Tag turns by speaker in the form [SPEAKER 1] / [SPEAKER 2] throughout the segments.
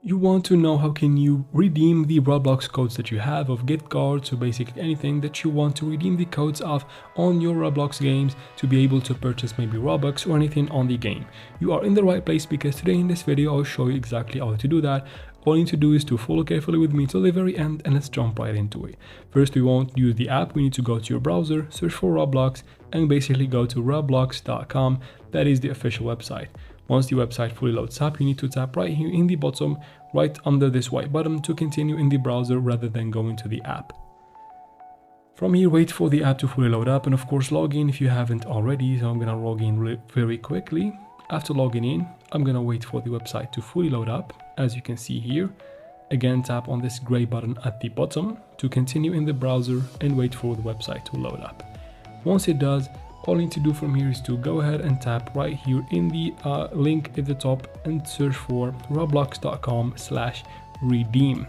[SPEAKER 1] You want to know how can you redeem the Roblox codes that you have of gift cards, so basically anything that you want to redeem the codes of on your Roblox games to be able to purchase maybe Robux or anything on the game. You are in the right place because today in this video I'll show you exactly how to do that. All you need to do is to follow carefully with me till the very end and let's jump right into it. First, we won't use the app. We need to go to your browser, search for Roblox and basically go to roblox.com. That is the official website. Once the website fully loads up, you need to tap right here in the bottom, right under this white button to continue in the browser rather than going to the app. From here, wait for the app to fully load up and of course log in if you haven't already. So I'm gonna log in very quickly. After logging in, I'm gonna wait for the website to fully load up. As you can see here, again tap on this gray button at the bottom to continue in the browser and wait for the website to load up. Once it does, all you need to do from here is to go ahead and tap right here in the link at the top and search for roblox.com/redeem.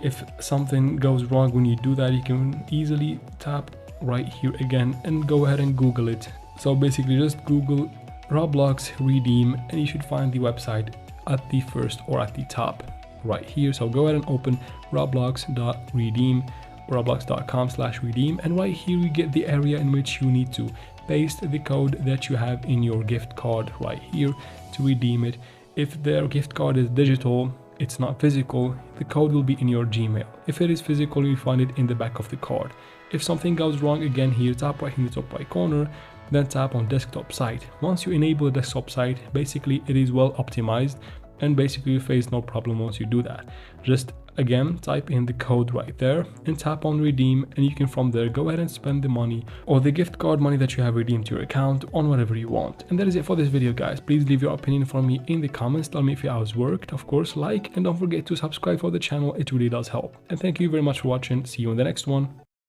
[SPEAKER 1] If something goes wrong when you do that, you can easily tap right here again and go ahead and Google it. So basically just Google Roblox redeem and you should find the website at the first or at the top right here. So go ahead and open roblox.redeem, roblox.com/redeem, and right here you get the area in which you need to paste the code that you have in your gift card right here to redeem it. If their gift card is digital, it's not physical, the code will be in your Gmail. If it is physical, you find it in the back of the card. If something goes wrong, again here, tap right in the top right corner, then tap on desktop site. Once you enable the desktop site, basically it is well optimized and basically you face no problem once you do that. Just again type in the code right there and tap on redeem, and you can from there go ahead and spend the money or the gift card money that you have redeemed to your account on whatever you want. And that is it for this video, guys. Please leave your opinion for me in the comments. Tell me if your hours worked. Of course, like and don't forget to subscribe for the channel, it really does help. And thank you very much for watching. See you in the next one.